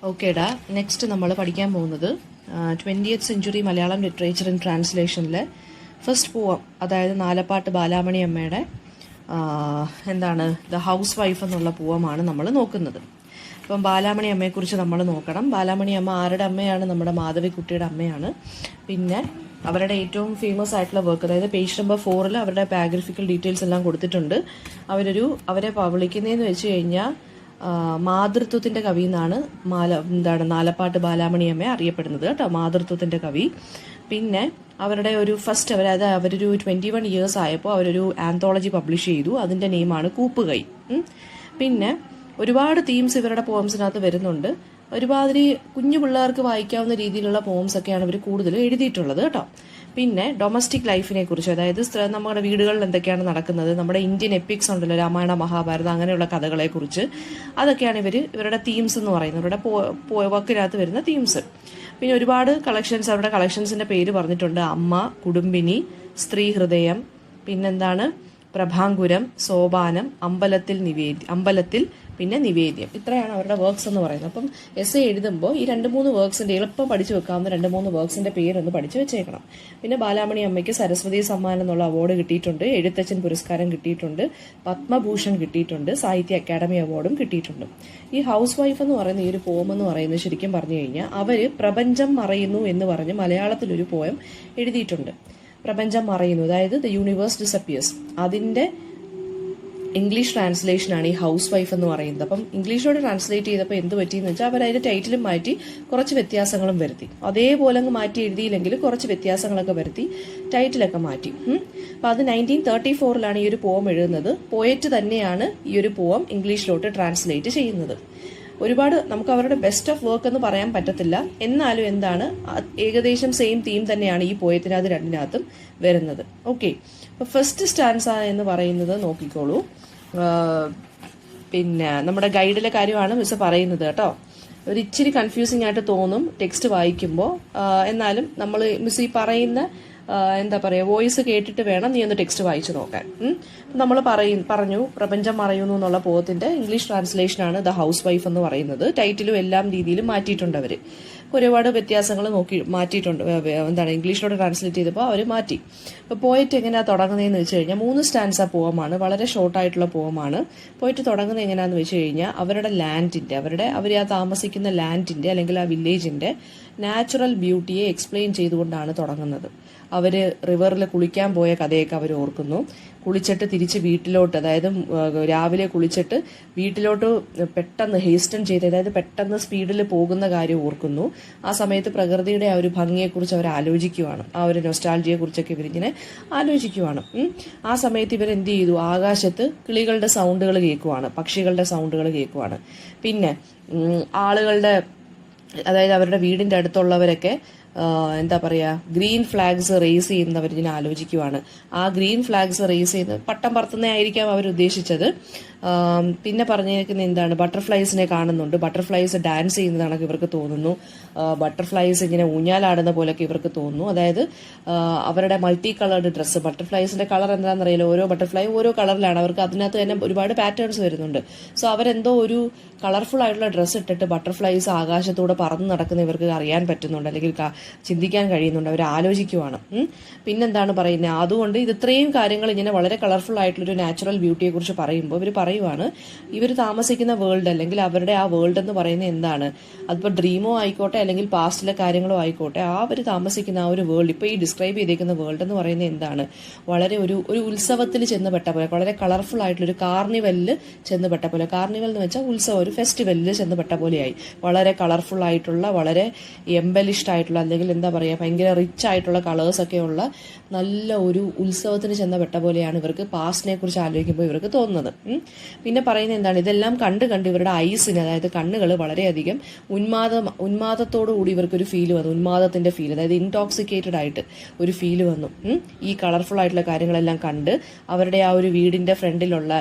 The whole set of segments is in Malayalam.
ഓക്കേടാ, നെക്സ്റ്റ് നമ്മൾ പഠിക്കാൻ പോകുന്നത് 20th century Malayalam literature in ട്രാൻസ്ലേഷനിലെ ഫസ്റ്റ് പോവം, അതായത് നാലപ്പാട്ട് ബാലാമണി അമ്മയുടെ എന്താണ് ദ ഹൗസ് വൈഫ് എന്നുള്ള പോവമാണ് നമ്മൾ നോക്കുന്നത്. അപ്പം ബാലാമണി അമ്മയെക്കുറിച്ച് നമ്മൾ നോക്കണം. ബാലാമണി അമ്മ ആരുടെ അമ്മയാണ്? നമ്മുടെ മാധവിക്കുട്ടിയുടെ അമ്മയാണ്. പിന്നെ അവരുടെ ഏറ്റവും ഫേമസ് ആയിട്ടുള്ള വർക്ക്, അതായത് പേജ് നമ്പർ 4 അവരുടെ ബയോഗ്രഫിക്കൽ ഡീറ്റെയിൽസ് എല്ലാം കൊടുത്തിട്ടുണ്ട്. അവരെ വിളിക്കുന്നതെന്ന് വെച്ച് കഴിഞ്ഞാൽ മാതൃത്വത്തിന്റെ കവി എന്നാണ് നാലപ്പാട്ട് ബാലാമണി അമ്മ അറിയപ്പെടുന്നത് കേട്ടോ, മാതൃത്വത്തിന്റെ കവി. പിന്നെ അവരുടെ ഒരു ഫസ്റ്റ് അവരൊരു 21 ഇയേഴ്സ് ആയപ്പോൾ അവരൊരു ആന്തോളജി പബ്ലിഷ് ചെയ്തു. അതിന്റെ നെയിമാണ് കൂപ്പുകൈ. പിന്നെ ഒരുപാട് തീംസ് ഇവരുടെ പോംസിനകത്ത് വരുന്നുണ്ട്. ഒരുമാതിരി കുഞ്ഞു പിള്ളേർക്ക് വായിക്കാവുന്ന രീതിയിലുള്ള പോംസ് ഒക്കെയാണ് ഇവർ കൂടുതൽ എഴുതിയിട്ടുള്ളത് കേട്ടോ. പിന്നെ ഡൊമസ്റ്റിക് ലൈഫിനെ കുറിച്ച്, അതായത് നമ്മുടെ വീടുകളിൽ എന്തൊക്കെയാണ് നടക്കുന്നത്, നമ്മുടെ ഇന്ത്യൻ എപ്പിക്സ് ഉണ്ടല്ലോ, രാമായണ മഹാഭാരതം അങ്ങനെയുള്ള കഥകളെ കുറിച്ച്, അതൊക്കെയാണ് ഇവരുടെ തീംസ് എന്ന് പറയുന്നത്, ഇവരുടെ വർക്കിനകത്ത് വരുന്ന തീംസ്. പിന്നെ ഒരുപാട് കളക്ഷൻസ്, അവരുടെ കളക്ഷൻസിന്റെ പേര് പറഞ്ഞിട്ടുണ്ട്: അമ്മ, കുടുംബിനി, സ്ത്രീ ഹൃദയം, പിന്നെന്താണ് പ്രഭാങ്കുരം, സോപാനം, അമ്പലത്തിൽ പിന്നെ നിവേദ്യം. ഇത്രയാണ് അവരുടെ വർക്ക്സ് എന്ന് പറയുന്നത്. അപ്പം എസ് എഴുതുമ്പോൾ ഈ 2-3 വർക്ക്സിന്റെ എളുപ്പം പഠിച്ചു വെക്കാവുന്ന 2-3 വർക്ക്സിന്റെ പേരൊന്ന് പഠിച്ചു വെച്ചേക്കണം. പിന്നെ ബാലാമണി അമ്മയ്ക്ക് സരസ്വതി സമ്മാനം എന്നുള്ള അവാർഡ് കിട്ടിയിട്ടുണ്ട്, എഴുത്തച്ഛൻ പുരസ്കാരം കിട്ടിയിട്ടുണ്ട്, പത്മഭൂഷൺ കിട്ടിയിട്ടുണ്ട്, സാഹിത്യ അക്കാദമി അവാർഡും കിട്ടിയിട്ടുണ്ട്. ഈ ഹൗസ് വൈഫ് എന്ന് പറയുന്ന ഈ ഒരു പോം എന്ന് പറയുന്നത് ശരിക്കും പറഞ്ഞു കഴിഞ്ഞാൽ അവര് പ്രപഞ്ചം മറയുന്നു എന്ന് പറഞ്ഞ് മലയാളത്തിലൊരു പോയം എഴുതിയിട്ടുണ്ട്. പ്രപഞ്ചം മറയുന്നു, അതായത് ദ യൂണിവേഴ്സ് ഡിസപ്പിയേഴ്സ്. അതിന്റെ ഇംഗ്ലീഷ് ട്രാൻസ്ലേഷനാണ് ഈ ഹൗസ് വൈഫ് എന്ന് പറയുന്നത്. അപ്പം ഇംഗ്ലീഷിലോട്ട് ട്രാൻസ്ലേറ്റ് ചെയ്തപ്പോൾ എന്ത് പറ്റിയെന്ന് വെച്ചാൽ അവരതിന്റെ ടൈറ്റിലും മാറ്റി കുറച്ച് വ്യത്യാസങ്ങളും വരുത്തി. അതേപോലെ അങ്ങ് മാറ്റി എഴുതിയില്ലെങ്കിൽ കുറച്ച് വ്യത്യാസങ്ങളൊക്കെ വരുത്തി ടൈറ്റിലൊക്കെ മാറ്റി. അപ്പം അത് 1934 ഈ ഒരു പോം എഴുതുന്നത്. പോയറ്റ് തന്നെയാണ് ഈ ഒരു പോം ഇംഗ്ലീഷിലോട്ട് ട്രാൻസ്ലേറ്റ് ചെയ്യുന്നത്. ഒരുപാട് നമുക്ക് അവരുടെ ബെസ്റ്റ് ഓഫ് വർക്ക് എന്ന് പറയാൻ പറ്റത്തില്ല, എന്നാലും എന്താണ് ഏകദേശം സെയിം തീം തന്നെയാണ് ഈ പോയത്തിനകത്ത് രണ്ടിനകത്തും വരുന്നത്. ഓക്കെ, അപ്പൊ ഫസ്റ്റ് സ്റ്റാൻസ എന്ന് പറയുന്നത് നോക്കിക്കോളൂ. പിന്നെ നമ്മുടെ ഗൈഡിലെ കാര്യമാണ് മിസ് പറയുന്നത് കേട്ടോ. ഒരു ഇച്ചിരി കൺഫ്യൂസിംഗ് ആയിട്ട് തോന്നും ടെക്സ്റ്റ് വായിക്കുമ്പോൾ, എന്നാലും നമ്മൾ മിസ് ഈ പറയുന്ന എന്താ പറയുക വോയിസ് കേട്ടിട്ട് വേണം നീ ഒന്ന് ടെക്സ്റ്റ് വായിച്ചു നോക്കാൻ. നമ്മൾ പറഞ്ഞു പ്രപഞ്ചം മറയുന്നു എന്നുള്ള പോകത്തിന്റെ ഇംഗ്ലീഷ് ട്രാൻസ്ലേഷനാണ് ദ ഹൗസ് വൈഫ് എന്ന് പറയുന്നത്. ടൈറ്റിലും എല്ലാം രീതിയിലും മാറ്റിയിട്ടുണ്ട് അവര്. ഒരുപാട് വ്യത്യാസങ്ങൾ മാറ്റിയിട്ടുണ്ട്. എന്താണ് ഇംഗ്ലീഷിലോട്ട് ട്രാൻസ്ലേറ്റ് ചെയ്തപ്പോൾ അവർ മാറ്റി. അപ്പോൾ പോയറ്റ് എങ്ങനെയാ തുടങ്ങുന്നതെന്ന് വെച്ച് കഴിഞ്ഞാൽ 3 സ്റ്റാൻസ പോവമാണ്, വളരെ ഷോർട്ടായിട്ടുള്ള പോവമാണ്. പോയറ്റ് തുടങ്ങുന്നത് എങ്ങനെയാന്ന് വെച്ച് കഴിഞ്ഞാൽ അവരുടെ ലാൻഡിന്റെ, അവർ ആ താമസിക്കുന്ന ലാൻഡിന്റെ അല്ലെങ്കിൽ ആ വില്ലേജിന്റെ നാച്ചുറൽ ബ്യൂട്ടിയെ എക്സ്പ്ലെയിൻ ചെയ്തുകൊണ്ടാണ് തുടങ്ങുന്നത്. അവര് റിവറിൽ കുളിക്കാൻ പോയ കഥയൊക്കെ അവർ ഓർക്കുന്നു. കുളിച്ചിട്ട് തിരിച്ച് വീട്ടിലോട്ട്, അതായത് രാവിലെ കുളിച്ചിട്ട് വീട്ടിലോട്ട് പെട്ടെന്ന് ഹേസ്റ്റൺ ചെയ്ത്, അതായത് പെട്ടെന്ന് സ്പീഡിൽ പോകുന്ന കാര്യം ഓർക്കുന്നു. ആ സമയത്ത് പ്രകൃതിയുടെ ആ ഒരു ഭംഗിയെക്കുറിച്ച് അവർ ആലോചിക്കുവാണ്, ആ ഒരു നൊസ്റ്റാൾജിയെ കുറിച്ചൊക്കെ ഇവരിങ്ങനെ ആലോചിക്കുവാണ്. ആ സമയത്ത് ഇവർ എന്ത് ചെയ്തു? ആകാശത്ത് കിളികളുടെ സൗണ്ടുകൾ കേൾക്കുവാണ്, പക്ഷികളുടെ സൗണ്ടുകൾ കേൾക്കുവാണ്. പിന്നെ ആളുകളുടെ, അതായത് അവരുടെ വീടിന്റെ അടുത്തുള്ളവരൊക്കെ എന്താ പറയാ ഗ്രീൻ ഫ്ലാഗ്സ് റേസ് ചെയ്യുന്നവരിങ്ങനെ ആലോചിക്കുവാണ്. ആ ഗ്രീൻ ഫ്ലാഗ്സ് റേസ് ചെയ്ത് പട്ടം പറത്തുന്നതായിരിക്കാം അവർ ഉദ്ദേശിച്ചത്. പിന്നെ പറഞ്ഞിരിക്കുന്നത് എന്താണ്? ബട്ടർഫ്ലൈസിനെ കാണുന്നുണ്ട്, ബട്ടർഫ്ലൈസ് ഡാൻസ് ചെയ്യുന്നതാണൊക്കെ ഇവർക്ക് തോന്നുന്നു, ബട്ടർഫ്ലൈസ് ഇങ്ങനെ ഊഞ്ഞാലാടുന്ന പോലൊക്കെ ഇവർക്ക് തോന്നുന്നു. അതായത് അവരുടെ മൾട്ടി കളേർഡ് ഡ്രസ്സ്, ബട്ടർഫ്ലൈസിന്റെ കളർ എന്താണെന്നറിയില്ല, ഓരോ ബട്ടർഫ്ലൈ ഓരോ കളറിലാണ്, അവർക്ക് അതിനകത്ത് തന്നെ ഒരുപാട് പാറ്റേൺസ് വരുന്നുണ്ട്. സോ അവരെന്തോ ഒരു കളർഫുൾ ആയിട്ടുള്ള ഡ്രസ്സ് ഇട്ടിട്ട് ബട്ടർഫ്ലൈസ് ആകാശത്തൂടെ പറന്ന് നടക്കുന്ന ഇവർക്ക് അറിയാൻ പറ്റുന്നുണ്ട്, അല്ലെങ്കിൽ ചിന്തിക്കാൻ കഴിയുന്നുണ്ട്, അവർ ആലോചിക്കുവാണ്. പിന്നെന്താണ് പറയുന്നത്? അതുകൊണ്ട് ഇത് ഇത്രയും കാര്യങ്ങൾ ഇങ്ങനെ വളരെ കളർഫുൾ ആയിട്ടുള്ളൊരു നാച്ചുറൽ ബ്യൂട്ടിയെ കുറിച്ച് പറയുമ്പോൾ ഇവർ പറയുവാണ് ഇവർ താമസിക്കുന്ന വേൾഡ്, അല്ലെങ്കിൽ അവരുടെ ആ വേൾഡ് എന്ന് പറയുന്നത് എന്താണ്? അതിപ്പോൾ ഡ്രീമോ ആയിക്കോട്ടെ അല്ലെങ്കിൽ പാസ്റ്റിലെ കാര്യങ്ങളോ ആയിക്കോട്ടെ, അവർ താമസിക്കുന്ന ആ ഒരു വേൾഡ്, ഇപ്പോൾ ഈ ഡിസ്ക്രൈബ് ചെയ്തേക്കുന്ന വേൾഡ് എന്ന് പറയുന്നത് എന്താണ്? വളരെ ഒരു ഉത്സവത്തിൽ ചെന്നപ്പെട്ട പോലെ, വളരെ കളർഫുൾ ആയിട്ടുള്ള ഒരു കാർണിവലിൽ ചെന്നപ്പെട്ട പോലെ. കാർണിവൽ എന്ന് വെച്ചാൽ ഉത്സവം, ഒരു ഫെസ്റ്റിവലിൽ ചെന്നപ്പെട്ട പോലെയായി. വളരെ കളർഫുൾ ആയിട്ടുള്ള, വളരെ എംബലിഷ്ഡ് ആയിട്ടുള്ള, അല്ലെങ്കിൽ എന്താ പറയുക ഭയങ്കര റിച്ച് ആയിട്ടുള്ള കളേഴ്സ് ഒക്കെ ഉള്ള നല്ല ഒരു ഉത്സവത്തിന് ചെന്നപ്പെട്ട പോലെയാണ് ഇവർക്ക് പാസ്റ്റിനെ കുറിച്ച് ആലോചിക്കുമ്പോൾ ഇവർക്ക് തോന്നുന്നത്. പിന്നെ പറയുന്നത് എന്താണ്? ഇതെല്ലാം കണ്ട് ഇവരുടെ ഐസിന്, അതായത് കണ്ണുകൾ വളരെയധികം ഉന്മാദത്തോടു കൂടി ഇവർക്കൊരു ഫീല് വന്നു, ഉന്മാദത്തിന്റെ ഫീൽ, അതായത് ഇൻടോക്സിക്കേറ്റഡ് ആയിട്ട് ഒരു ഫീല് വന്നു. ഈ കളർഫുൾ ആയിട്ടുള്ള കാര്യങ്ങളെല്ലാം കണ്ട് അവരുടെ ആ ഒരു വീടിന്റെ ഫ്രണ്ടിലുള്ള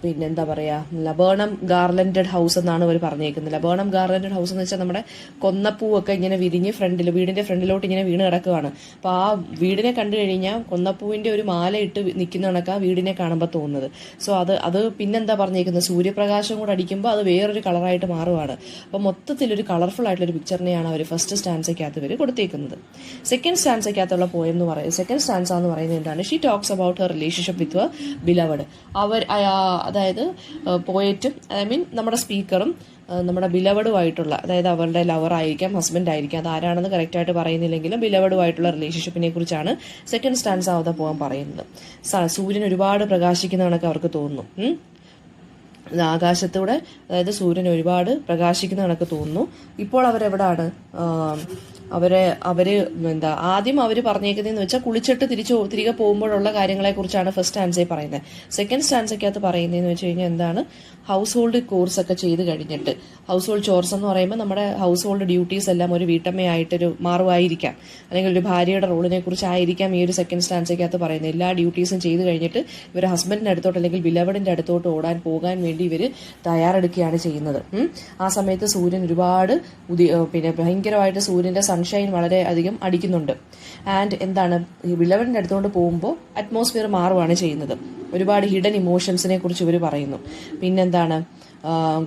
പിന്നെന്താ പറയുക, ലബേണം ഗാർലൻഡഡ് ഹൗസ് എന്നാണ് അവർ പറഞ്ഞേക്കുന്നത്. ലബേണം ഗാർലൻഡഡ് ഹൗസ് എന്ന് വെച്ചാൽ നമ്മുടെ കൊന്നപ്പൂവൊക്കെ ഇങ്ങനെ വിരിഞ്ഞ് വീടിന്റെ ഫ്രണ്ടിലോട്ട് ഇങ്ങനെ വീണ് കിടക്കുകയാണ്. അപ്പോൾ ആ വീടിനെ കണ്ടു കഴിഞ്ഞാൽ കൊന്നപ്പൂവിന്റെ ഒരു മാല ഇട്ട് നിൽക്കുന്ന കണക്ക് ആ വീടിനെ കാണുമ്പോൾ തോന്നുന്നത്. സോ അത് പിന്നെന്താ പറഞ്ഞേക്കുന്നത്, സൂര്യപ്രകാശം കൂടെ അടിക്കുമ്പോൾ അത് വേറൊരു കളറായിട്ട് മാറുവാണ്. അപ്പോൾ മൊത്തത്തിലൊരു കളർഫുൾ ആയിട്ടുള്ള ഒരു പിക്ചറിനെയാണ് അവർ ഫസ്റ്റ് സ്റ്റാൻസയ്ക്കകത്ത് ഇവർ കൊടുത്തേക്കുന്നത്. സെക്കൻഡ് സ്റ്റാൻസയ്ക്കകത്തുള്ള പോയം എന്ന് പറയുന്നത്, സെക്കൻഡ് സ്റ്റാൻസ എന്ന് പറയുന്നത് എന്താണ്, she talks about Har relationship with beloved. അതായത് പോയറ്റും നമ്മുടെ സ്പീക്കറും നമ്മുടെ ബിലവഡുമായിട്ടുള്ള, അതായത് അവരുടെ ലവർ ആയിരിക്കാം, ഹസ്ബൻഡ് ആയിരിക്കാം, അത് ആരാണെന്ന് കറക്റ്റായിട്ട് പറയുന്നില്ലെങ്കിലും ബിലവഡുമായിട്ടുള്ള റിലേഷൻഷിപ്പിനെ കുറിച്ചാണ് സെക്കൻഡ് സ്റ്റാൻസ ആവുന്ന പോകാൻ പറയുന്നത്. സൂര്യൻ ഒരുപാട് പ്രകാശിക്കുന്ന കണക്ക് അവർക്ക് തോന്നുന്നു. ആകാശത്തൂടെ, അതായത് സൂര്യൻ ഒരുപാട് പ്രകാശിക്കുന്ന കണക്ക് തോന്നുന്നു. ഇപ്പോൾ അവരെവിടാണ്, അവര് ആദ്യം അവർ പറഞ്ഞേക്കുന്നതെന്ന് വെച്ചാൽ കുളിച്ചിട്ട് തിരികെ പോകുമ്പോഴുള്ള കാര്യങ്ങളെ കുറിച്ചാണ് ഫസ്റ്റ് സ്റ്റാൻസയിൽ പറയുന്നത്. സെക്കൻഡ് സ്റ്റാൻസയ്ക്കകത്ത് പറയുന്നതെന്ന് വെച്ച് കഴിഞ്ഞാൽ എന്താണ്, ഹൗസ് ഹോൾഡ് കോഴ്സ് ഒക്കെ ചെയ്ത് കഴിഞ്ഞിട്ട്, ഹൗസ് ഹോൾഡ് ചോർസ് എന്ന് പറയുമ്പോൾ നമ്മുടെ ഹൗസ് ഹോൾഡ് ഡ്യൂട്ടീസ് എല്ലാം ഒരു വീട്ടമ്മയായിട്ടൊരു മാറുമായിരിക്കാം, അല്ലെങ്കിൽ ഒരു ഭാര്യയുടെ റോളിനെ കുറിച്ചായിരിക്കാം ഈ ഒരു സെക്കൻഡ് സ്റ്റാൻസയ്ക്കകത്ത് പറയുന്നത്. എല്ലാ ഡ്യൂട്ടീസും ചെയ്ത് കഴിഞ്ഞിട്ട് ഇവർ ഹസ്ബൻഡിന്റെ അടുത്തോട്ട് അല്ലെങ്കിൽ ബിലവഡിന്റെ അടുത്തോട്ട് പോകാൻ വേണ്ടി ഇവർ തയ്യാറെടുക്കുകയാണ് ചെയ്യുന്നത്. ആ സമയത്ത് സൂര്യൻ ഒരുപാട് പിന്നെ ഭയങ്കരമായിട്ട് സൂര്യന്റെ സൺഷൈൻ വളരെ അധികം അടിക്കുന്നുണ്ട്. ആൻഡ് എന്താണ്, ഈ ബിലവഡിന്റെ അടുത്തോട്ട് പോകുമ്പോൾ അറ്റ്മോസ്ഫിയർ മാറുകയാണ് ചെയ്യുന്നത്. ഒരുപാട് ഹിഡൻ ഇമോഷൻസിനെ കുറിച്ച് ഇവർ പറയുന്നു. പിന്നെന്താണ്,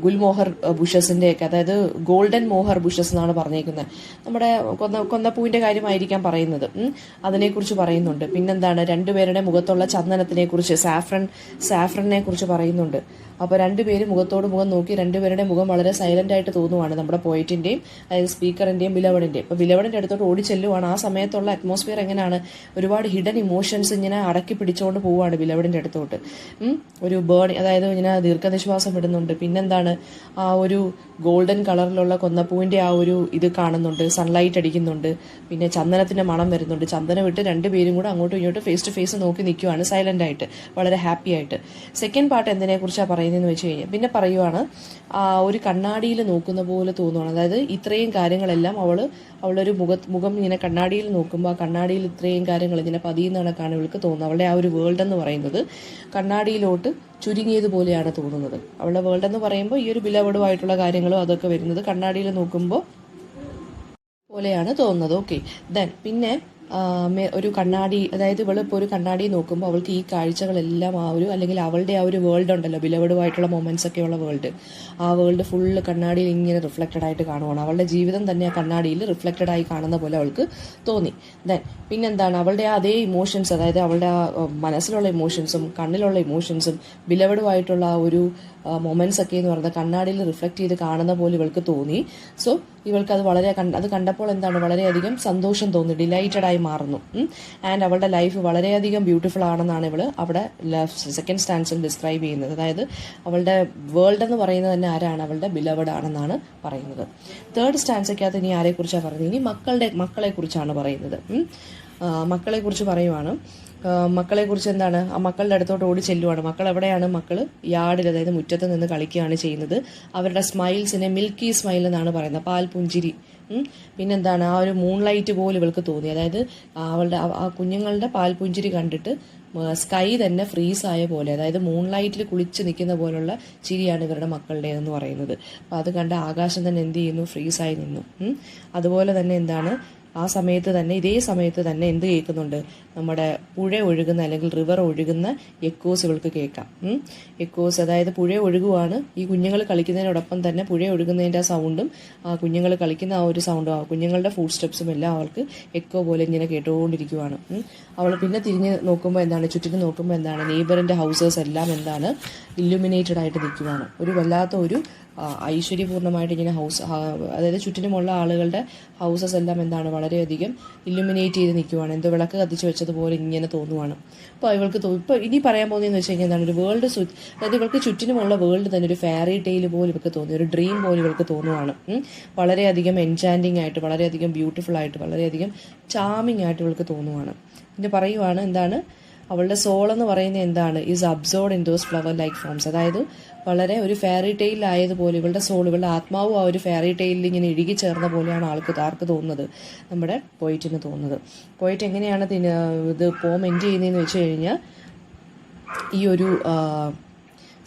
ഗുൽമോഹർ ബുഷസിന്റെ ഒക്കെ, അതായത് ഗോൾഡൻ മോഹർ ബുഷസ് എന്നാണ് പറഞ്ഞേക്കുന്നത്. നമ്മുടെ കൊന്നപ്പൂവിന്റെ കാര്യമായിരിക്കാം പറയുന്നത്. അതിനെക്കുറിച്ച് പറയുന്നുണ്ട്. പിന്നെന്താണ്, രണ്ടുപേരുടെ മുഖത്തുള്ള ചന്ദനത്തിനെ കുറിച്ച്, സാഫ്രനെ കുറിച്ച് പറയുന്നുണ്ട്. അപ്പോൾ രണ്ടുപേരും മുഖത്തോട് മുഖം നോക്കി രണ്ടുപേരുടെ മുഖം വളരെ സൈലന്റ് ആയിട്ട് തോന്നുവാണ്, നമ്മുടെ പോയിന്റിന്റെയും അതായത് സ്പീക്കറിന്റെയും ബിലവഡിന്റെയും. അപ്പോൾ ബിലവഡിന്റെ അടുത്തോട്ട് ഓടിച്ചെല്ലുവാണ്. ആ സമയത്തുള്ള അറ്റ്മോസ്ഫിയർ എങ്ങനെയാണ്, ഒരുപാട് ഹിഡൻ ഇമോഷൻസ് ഇങ്ങനെ അടക്കി പിടിച്ചുകൊണ്ട് പോവുകയാണ് ബിലവഡിന്റെ അടുത്തോട്ട്. ഒരു അതായത് ഇങ്ങനെ ദീർഘനിശ്വാസം വിടുന്നുണ്ട്. പിന്നെന്താണ്, ആ ഒരു ഗോൾഡൻ കളറിലുള്ള കൊന്നപ്പൂവിന്റെ ആ ഒരു ഇത് കാണുന്നുണ്ട്, സൺലൈറ്റ് അടിക്കുന്നുണ്ട്, പിന്നെ ചന്ദനത്തിന്റെ മണം വരുന്നുണ്ട്. ചന്ദനം വിട്ട് രണ്ടുപേരും കൂടെ അങ്ങോട്ടും ഇങ്ങോട്ടും ഫേസ് ടു ഫേസ് നോക്കി നിൽക്കുവാണ്, സൈലന്റ് ആയിട്ട്, വളരെ ഹാപ്പി ആയിട്ട്. സെക്കൻഡ് പാർട്ട് എന്തിനെ കുറിച്ചാണ് പറയുന്നതെന്ന് വെച്ച് കഴിഞ്ഞാൽ, പിന്നെ പറയുവാണ്, ഒരു കണ്ണാടിയിൽ നോക്കുന്ന പോലെ തോന്നുവാണ്. അതായത് ഇത്രയും കാര്യങ്ങളെല്ലാം അവളൊരു മുഖം ഇങ്ങനെ കണ്ണാടിയിൽ നോക്കുമ്പോൾ ആ കണ്ണാടിയിൽ ഇത്രയും കാര്യങ്ങൾ ഇങ്ങനെ പതിയുന്ന കണക്കാണ് ഇവൾക്ക് തോന്നുന്നത്. അവളുടെ ആ ഒരു വേൾഡ് എന്ന് പറയുന്നത് കണ്ണാടിയിലോട്ട് ചുരുങ്ങിയതുപോലെയാണ് തോന്നുന്നത്. അവളുടെ വേൾഡ് എന്ന് പറയുമ്പോൾ ഈ ഒരു ബിലവഡുമായിട്ടുള്ള കാര്യങ്ങളും അതൊക്കെ വരുന്നത് കണ്ണാടിയിൽ നോക്കുമ്പോൾ പോലെയാണ് തോന്നുന്നത്. ഓക്കെ, ദെൻ പിന്നെ ഒരു കണ്ണാടി, അതായത് ഇവളിപ്പോൾ ഒരു കണ്ണാടി നോക്കുമ്പോൾ അവൾക്ക് ഈ കാഴ്ചകളെല്ലാം അല്ലെങ്കിൽ അവളുടെ ആ ഒരു വേൾഡ് ഉണ്ടല്ലോ, ബിലവഡുമായിട്ടുള്ള മൊമെന്റ്സ് ഒക്കെ ഉള്ള വേൾഡ്, ആ വേൾഡ് ഫുള്ള് കണ്ണാടിയിൽ ഇങ്ങനെ റിഫ്ലക്റ്റഡ് ആയിട്ട് കാണുവാണ്. അവളുടെ ജീവിതം തന്നെ ആ കണ്ണാടിയിൽ റിഫ്ലക്റ്റഡ് ആയി കാണുന്ന പോലെ അവൾക്ക് തോന്നി. ദെൻ പിന്നെന്താണ്, അവളുടെ അതേ ഇമോഷൻസ്, അതായത് അവളുടെ ആ മനസ്സിലുള്ള ഇമോഷൻസും കണ്ണിലുള്ള ഇമോഷൻസും ബിലവഡുമായിട്ടുള്ള ആ ഒരു മൊമെന്റ്സ് ഒക്കെ എന്ന് പറയുന്നത് കണ്ണാടിയിൽ റിഫ്ലക്ട് ചെയ്ത് കാണുന്ന പോലെ ഇവൾക്ക് തോന്നി. സോ ഇവൾക്ക് അത് അത് കണ്ടപ്പോൾ എന്താണ്, വളരെയധികം സന്തോഷം തോന്നി, ഡിലൈറ്റഡ് ആയി മാറുന്നു. ആൻഡ് അവളുടെ ലൈഫ് വളരെയധികം ബ്യൂട്ടിഫുൾ ആണെന്നാണ് ഇവള് അവിടെ സെക്കൻഡ് സ്റ്റാൻസിൽ ഡിസ്ക്രൈബ് ചെയ്യുന്നത്. അതായത് അവളുടെ വേൾഡ് എന്ന് പറയുന്നത് തന്നെ ആരാണ്, അവളുടെ ബിലവഡ് ആണെന്നാണ് പറയുന്നത്. തേർഡ് സ്റ്റാൻസയ്ക്കകത്ത് ഇനി ആരെക്കുറിച്ചാണ് പറയുന്നത്, ഇനി മക്കളെ കുറിച്ചാണ് പറയുന്നത്. മക്കളെ കുറിച്ച് പറയുവാണ്. മക്കളെ കുറിച്ച് എന്താണ്, ആ മക്കളുടെ അടുത്തോട്ട് ഓടി ചെല്ലുവാണ്. മക്കൾ എവിടെയാണ്, മക്കൾ യാർഡിൽ, അതായത് മുറ്റത്ത് നിന്ന് കളിക്കുകയാണ് ചെയ്യുന്നത്. അവരുടെ സ്മൈൽസിനെ മിൽക്കി സ്മൈൽ എന്നാണ് പറയുന്നത്, പാൽ പുഞ്ചിരി. പിന്നെന്താണ്, ആ ഒരു മൂൺലൈറ്റ് പോലെ ഇവൾക്ക് തോന്നി. അതായത് ആ കുഞ്ഞുങ്ങളുടെ പാൽ പുഞ്ചിരി കണ്ടിട്ട് സ്കൈ തന്നെ ഫ്രീസ് ആയ പോലെ, അതായത് മൂൺലൈറ്റിൽ കുളിച്ച് നിൽക്കുന്ന പോലുള്ള ചിരിയാണ് ഇവരുടെ മക്കളുടേതെന്ന് പറയുന്നത്. അപ്പം അത് കണ്ട് ആകാശം തന്നെ എന്ത് ചെയ്യുന്നു, ഫ്രീസായി നിന്നു. അതുപോലെ തന്നെ എന്താണ്, ആ സമയത്ത് തന്നെ, ഇതേ സമയത്ത് തന്നെ എന്ത് കേൾക്കുന്നുണ്ട്, നമ്മുടെ പുഴ ഒഴുകുന്ന അല്ലെങ്കിൽ റിവർ ഒഴുകുന്ന എക്കോസ് ഇവൾക്ക് കേൾക്കാം. എക്കോസ്, അതായത് പുഴ ഒഴുകുവാണ്. ഈ കുഞ്ഞുങ്ങൾ കളിക്കുന്നതിനോടൊപ്പം തന്നെ പുഴ ഒഴുകുന്നതിൻ്റെ ആ സൗണ്ടും കുഞ്ഞുങ്ങൾ കളിക്കുന്ന ആ ഒരു സൗണ്ടും കുഞ്ഞുങ്ങളുടെ ഫുഡ് സ്റ്റെപ്സും എല്ലാം അവൾക്ക് എക്കോ പോലെ ഇങ്ങനെ കേട്ടുകൊണ്ടിരിക്കുവാണ്. അവൾ പിന്നെ തിരിഞ്ഞ് നോക്കുമ്പോൾ എന്താണ്, ചുറ്റിനും നോക്കുമ്പോൾ എന്താണ്, നെയ്ബറിന്റെ ഹൗസേഴ്സ് എല്ലാം എന്താണ്, ഇല്ലുമിനേറ്റഡ് ആയിട്ട് നിൽക്കുവാണ്. ഒരു വല്ലാത്ത ഒരു ഐശ്വര്യപൂർണ്ണമായിട്ട് ഇങ്ങനെ അതായത് ചുറ്റിനുമുള്ള ആളുകളുടെ ഹൗസസ് എല്ലാം എന്താണ്, വളരെയധികം ഇല്ലുമിനേറ്റ് ചെയ്ത് നിൽക്കുവാണ്. എന്തോ വിളക്ക് കത്തിച്ച് വെച്ചതുപോലെ ഇങ്ങനെ തോന്നുവാണ്. അപ്പോൾ ഇവൾക്ക് ഇപ്പോൾ ഇനി പറയാൻ പോകുന്നതെന്ന് വെച്ച് കഴിഞ്ഞാൽ എന്താണ്, ഒരു വേൾഡ്, അതായത് ഇവൾക്ക് ചുറ്റിനുമുള്ള വേൾഡ് തന്നെ ഒരു ഫെയറി ടെയിൽ പോലെ ഇവൾക്ക് തോന്നി, ഒരു ഡ്രീം പോലെ ഇവൾക്ക് തോന്നുവാണ്. വളരെയധികം എൻചാൻറ്റിങ് ആയിട്ട്, വളരെയധികം ബ്യൂട്ടിഫുൾ ആയിട്ട്, വളരെയധികം ചാമിങ് ആയിട്ട് ഇവൾക്ക് തോന്നുവാണ്. പിന്നെ പറയുവാണ് എന്താണ്, അവളുടെ സോൾ എന്ന് പറയുന്നത് എന്താണ്, is absorbed in those flower like forms. അതായത് വളരെ ഒരു ഫെയറി ടെയിൽ ആയതുപോലെ ഇവളുടെ സോൾ, ഇവളുടെ ആത്മാവും ആ ഒരു ഫെയറി ടെയിലിൽ ഇങ്ങനെ ഇഴുകി ചേർന്ന പോലെയാണ് ആർക്ക് തോന്നുന്നത്, നമ്മുടെ പോയിറ്റിന് തോന്നുന്നത്. പോയിറ്റ് എങ്ങനെയാണ് ഇത് പോം എൻഡ് ചെയ്യുന്നതെന്ന് വെച്ച് കഴിഞ്ഞാൽ, ഈ ഒരു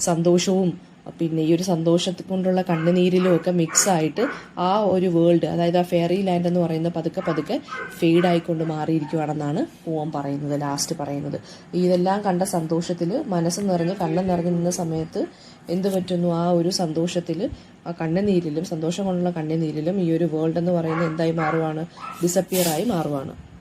സന്തോഷവും പിന്നെ ഈ ഒരു സന്തോഷത്തെ കൊണ്ടുള്ള കണ്ണുനീരിലും ഒക്കെ മിക്സ് ആയിട്ട് ആ ഒരു വേൾഡ്, അതായത് ആ ഫെയറി ലാൻഡ് എന്ന് പറയുന്നത് പതുക്കെ പതുക്കെ ഫെയ്ഡ് ആയിക്കൊണ്ട് മാറിയിരിക്കുവാണെന്നാണ് പോം പറയുന്നത്, ലാസ്റ്റ് പറയുന്നത്. ഇതെല്ലാം കണ്ട സന്തോഷത്തിൽ മനസ്സ് നിറഞ്ഞ് കണ്ണ് നിറഞ്ഞ് നിന്ന സമയത്ത് എന്ത് പറ്റുന്നു, ആ ഒരു സന്തോഷത്തിൽ ആ കണ്ണുനീരിലും സന്തോഷം കൊണ്ടുള്ള കണ്ണുനീരിലും ഈ ഒരു വേൾഡ് എന്ന് പറയുന്നത് എന്തായി മാറുവാണ്, ഡിസപ്പിയർ ആയി മാറുവാണ്.